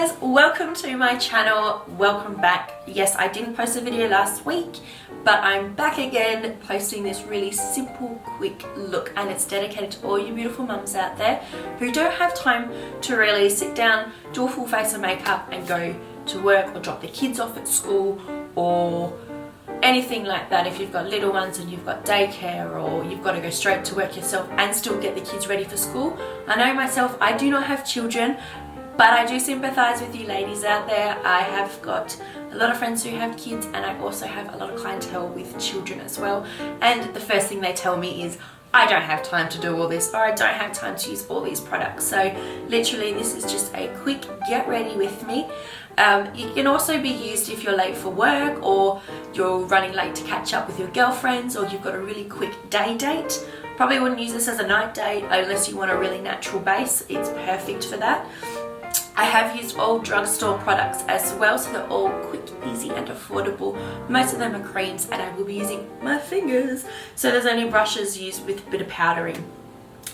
guys, welcome to my channel, welcome back. Yes, I didn't post a video last week, but I'm back again posting this really simple, quick look, and it's dedicated to all you beautiful mums out there who don't have time to really sit down, do a full face of makeup and go to work or drop the kids off at school or anything like that. If you've got little ones and you've got daycare or you've got to go straight to work yourself and still get the kids ready for school. I know myself, I do not have children, but I do sympathise with you ladies out there. I have got a lot of friends who have kids, and I also have a lot of clientele with children as well. And the first thing they tell me is, I don't have time to do all this, or I don't have time to use all these products. So literally this is just a quick get ready with me. It can also be used if you're late for work or you're running late to catch up with your girlfriends, or you've got a really quick day date. Probably wouldn't use this as a night date unless you want a really natural base. It's perfect for that. I have used all drugstore products as well, so they're all quick, easy and affordable. Most of them are creams, and I will be using my fingers. So there's only brushes used with a bit of powdering,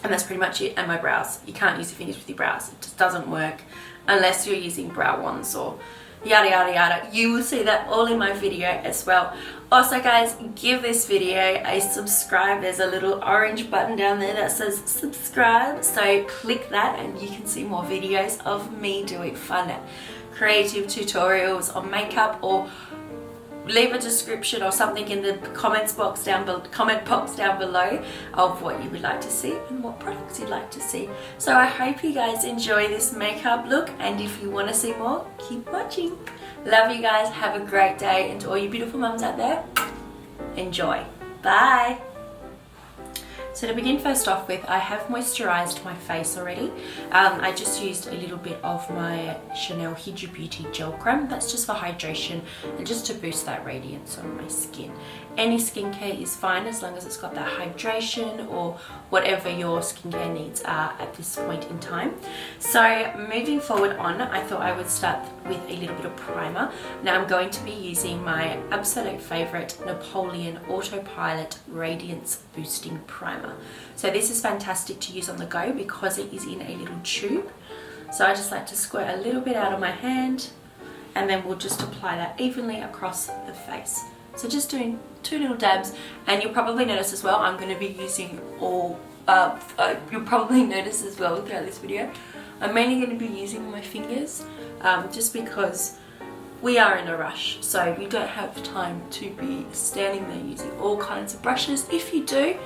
and that's pretty much it, and my brows. You can't use your fingers with your brows, it just doesn't work unless you're using brow wands or yada yada yada. You will see that all in my video as well. Also guys, give this video a subscribe. There's a little orange button down there that says subscribe, so click that and you can see more videos of me doing fun creative tutorials on makeup, or leave a description or something in the comment box down below of what you would like to see and what products you'd like to see. So I hope you guys enjoy this makeup look, and if you want to see more, keep watching. Love you guys, have a great day, and to all you beautiful mums out there, enjoy. Bye. So to begin first off with, I have moisturised my face already. I just used a little bit of my Chanel Hydra Beauty Gel Creme. That's just for hydration and just to boost that radiance on my skin. Any skincare is fine as long as it's got that hydration or whatever your skincare needs are at this point in time. So moving forward on, I thought I would start with a little bit of primer. Now I'm going to be using my absolute favourite Napoleon Autopilot Radiance Boosting Primer. So this is fantastic to use on the go because it is in a little tube. So I just like to squirt a little bit out of my hand, and then we'll just apply that evenly across the face. So just doing 2 little dabs, and you'll probably notice as well I'm going to be using all, you'll probably notice as well throughout this video, I'm mainly going to be using my fingers just because we are in a rush, so you don't have time to be standing there using all kinds of brushes. If you do,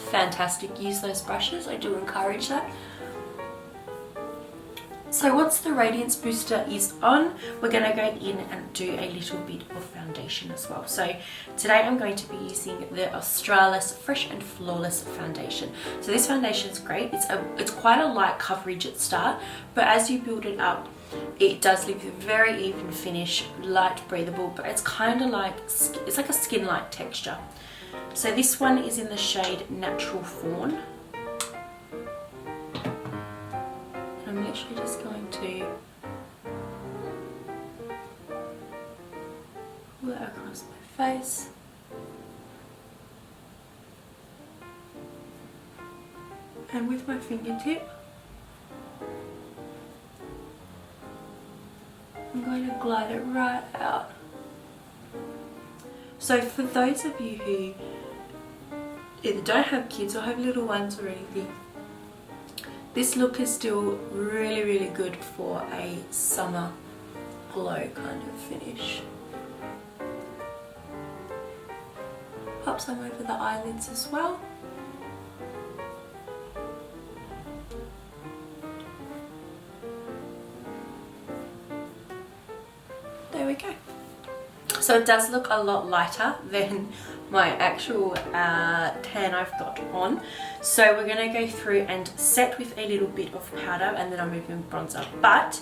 fantastic, use those brushes, I do encourage that. So once the radiance booster is on, we're going to go in and do a little bit of foundation as well. So today I'm going to be using the Australis Fresh and Flawless Foundation. So this foundation is great. It's quite a light coverage at start, but as you build it up, it does leave a very even finish, light, breathable, but it's kind of like, it's like a skin-like texture. So this one is in the shade Natural Fawn. I'm literally just going to pull that across my face. And with my fingertip, I'm going to glide it right out. So for those of you who either don't have kids or have little ones or anything, this look is still really, really good for a summer glow kind of finish. Pop some over the eyelids as well. There we go. So it does look a lot lighter than my actual tan I've got on. So we're going to go through and set with a little bit of powder, and then I'm moving bronzer. But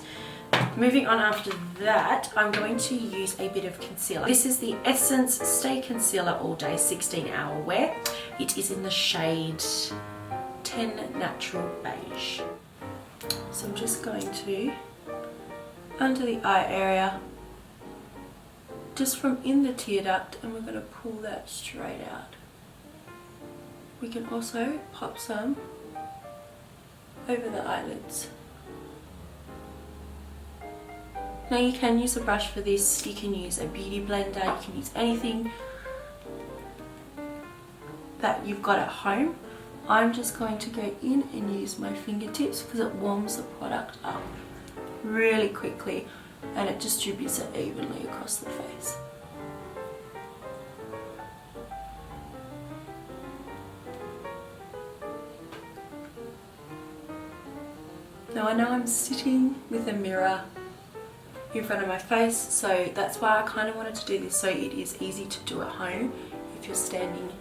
moving on after that, I'm going to use a bit of concealer. This is the Essence Stay Concealer All Day 16-Hour Wear. It is in the shade 10 Natural Beige. So I'm just going to, under the eye area, just from in the tear duct, and we're going to pull that straight out. We can also pop some over the eyelids. Now you can use a brush for this, you can use a beauty blender, you can use anything that you've got at home. I'm just going to go in and use my fingertips because it warms the product up really quickly and it distributes it evenly across the face. Now I know I'm sitting with a mirror in front of my face, so that's why I kind of wanted to do this so it is easy to do at home if you're standing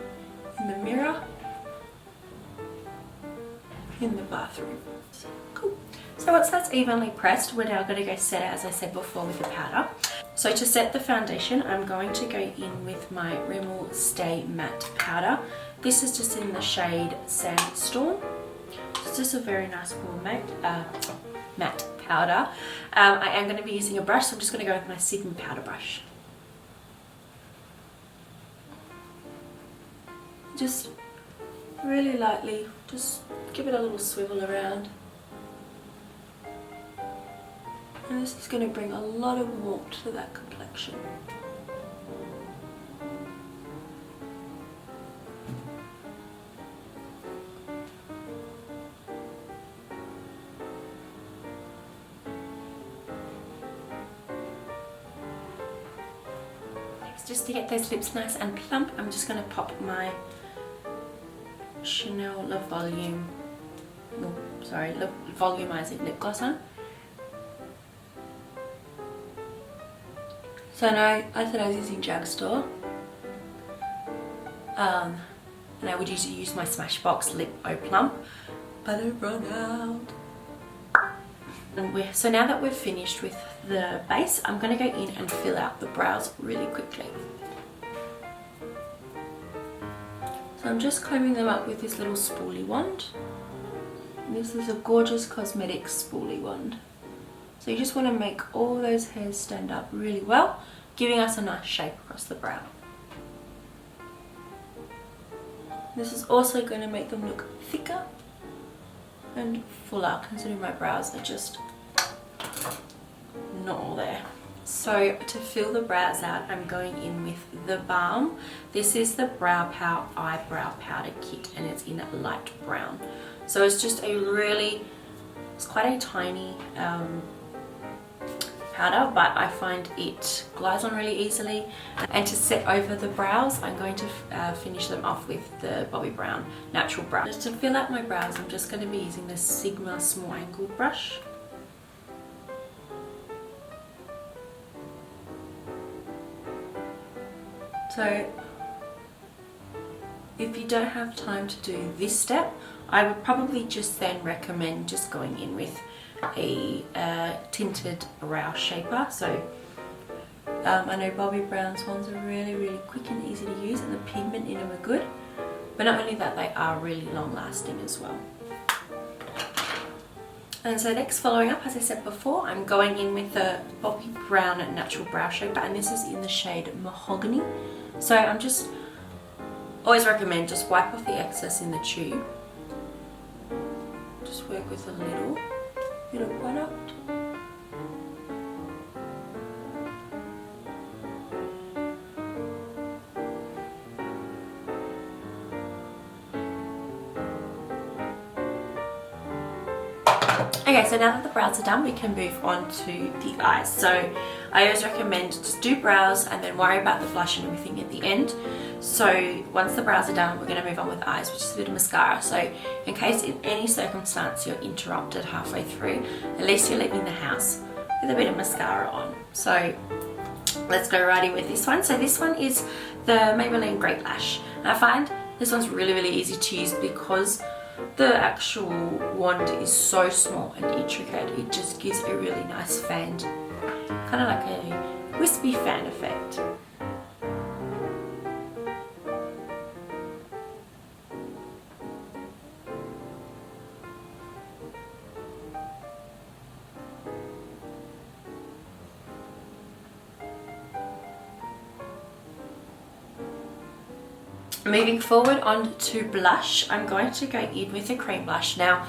in the mirror in the bathroom. Cool. So once that's evenly pressed, we're now going to go set it, as I said before, with the powder. So to set the foundation, I'm going to go in with my Rimmel Stay Matte powder. This is just in the shade Sandstorm. It's just a very nice warm matte powder. I am going to be using a brush, so I'm just going to go with my Sigma powder brush. Just really lightly, just give it a little swivel around. And this is going to bring a lot of warmth to that complexion. Just to get those lips nice and plump, I'm just going to pop my Chanel Le Volumizing lip gloss on. So now I thought I was using Drugstore, and I would usually use my Smashbox Lip O Plump, but I've run out. So now that we're finished with the base, I'm going to go in and fill out the brows really quickly. So I'm just combing them up with this little spoolie wand. This is a gorgeous Cosmetics spoolie wand. So you just want to make all those hairs stand up really well, giving us a nice shape across the brow. This is also going to make them look thicker and fuller, considering my brows are just not all there. So to fill the brows out, I'm going in with the Balm. This is the Brow Power Eyebrow Powder Kit, and it's in light brown. So it's just it's quite a tiny powder, but I find it glides on really easily. And to set over the brows, I'm going to finish them off with the Bobbi Brown Natural Brow. Just to fill out my brows, I'm just going to be using the Sigma Small Angled Brush. So if you don't have time to do this step, I would probably just then recommend just going in with a tinted brow shaper. So I know Bobbi Brown's ones are really quick and easy to use, and the pigment in them are good, but not only that, they are really long lasting as well. And so next, following up, as I said before, I'm going in with the Bobbi Brown Natural Brow Shaper, and this is in the shade Mahogany. So I'm just always recommend just wipe off the excess in the tube. Just work with a little bit of product. Okay, so now that the brows are done, we can move on to the eyes. So I always recommend just do brows and then worry about the blush and everything at the end. So once the brows are done, we're going to move on with eyes, which is a bit of mascara. So in case in any circumstance you're interrupted halfway through, at least you're leaving the house with a bit of mascara on. So let's go right in with this one. So this one is the Maybelline Great Lash. And I find this one's really easy to use because the actual wand is so small and intricate. It just gives a really nice fan, kind of like a wispy fan effect. Moving forward on to blush, I'm going to go in with a cream blush. Now,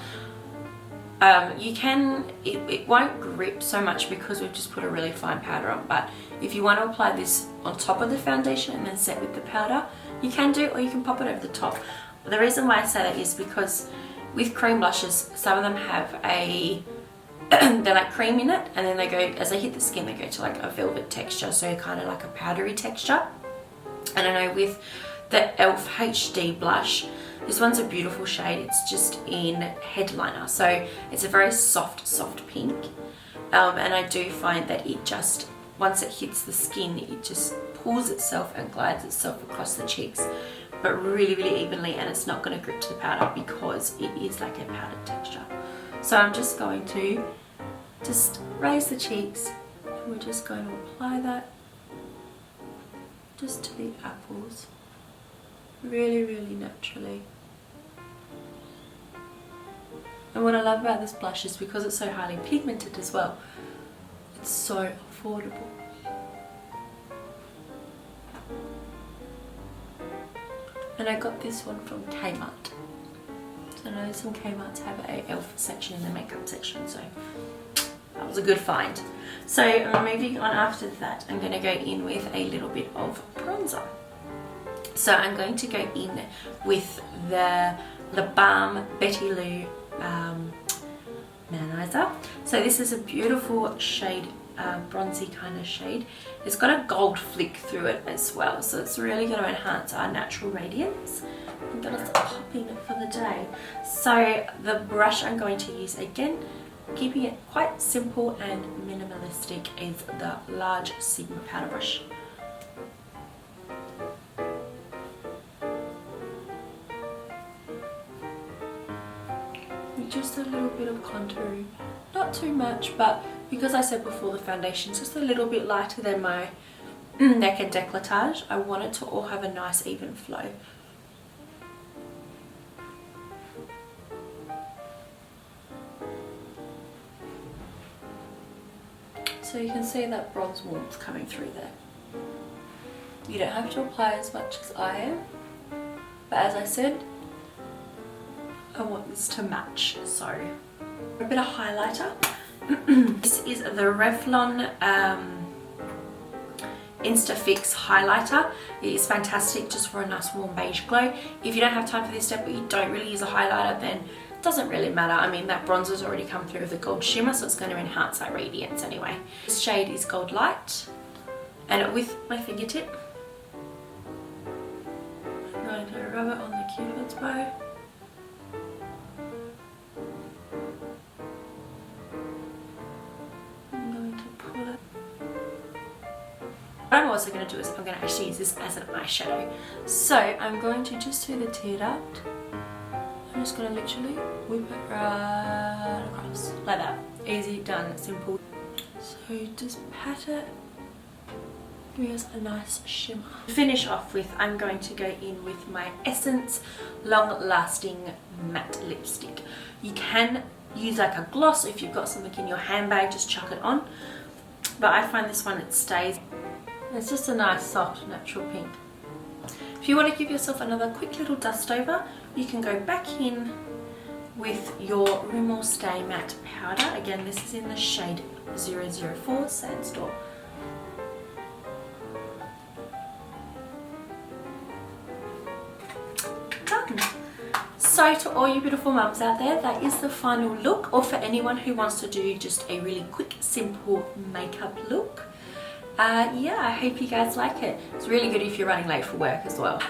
it won't grip so much because we've just put a really fine powder on. But if you want to apply this on top of the foundation and then set with the powder, you can do, or you can pop it over the top. The reason why I say that is because with cream blushes, some of them have a they're like cream in it, and then they go, as they hit the skin, they go to like a velvet texture, so kind of like a powdery texture. And I know with the e.l.f. HD blush, this one's a beautiful shade. It's just in Headliner, so it's a very soft pink, and I do find that it just, once it hits the skin, it just pulls itself and glides itself across the cheeks, but really evenly, and it's not going to grip to the powder because it is like a powdered texture. So I'm just going to just raise the cheeks, and we're just going to apply that just to the apples, really naturally. And what I love about this blush is because it's so highly pigmented as well, it's so affordable. And I got this one from Kmart. So I know some Kmarts have a e.l.f. section in the makeup section, so that was a good find. So moving on after that, I'm going to go in with a little bit of bronzer. So I'm going to go in with the Balm Betty Lou Manizer. So this is a beautiful shade, bronzy kind of shade. It's got a gold flick through it as well, so it's really going to enhance our natural radiance. I'm going to start popping it for the day. So the brush I'm going to use, again, keeping it quite simple and minimalistic, is the large Sigma powder brush. Just a little bit of contouring, not too much, but because I said before the foundation's just a little bit lighter than my neck and décolletage, I want it to all have a nice even flow. So you can see that bronze warmth coming through there. You don't have to apply as much as I am, but as I said, I want this to match. So a bit of highlighter. This is the Revlon Insta Fix Highlighter. It is fantastic just for a nice warm beige glow. If you don't have time for this step, but you don't really use a highlighter, then it doesn't really matter. I mean, that bronzer's already come through with a gold shimmer, so it's going to enhance that radiance anyway. This shade is Gold Light, and with my fingertip, I'm going to rub it on the Cupid's bow. What I'm also going to do is I'm going to actually use this as an eyeshadow. So I'm going to just do the tear duct. I'm just going to literally whip it right across. Like that. Easy, done, simple. So just pat it. Give us a nice shimmer. To finish off with, I'm going to go in with my Essence Long Lasting Matte Lipstick. You can use like a gloss if you've got something in your handbag, just chuck it on. But I find this one, it stays. It's just a nice soft natural pink. If you want to give yourself another quick little dust over, you can go back in with your Rimmel Stay Matte Powder. Again, this is in the shade 004 Sandstorm. Done. So to all you beautiful mums out there, that is the final look, or for anyone who wants to do just a really quick, simple makeup look. Yeah, I hope you guys like it. It's really good if you're running late for work as well.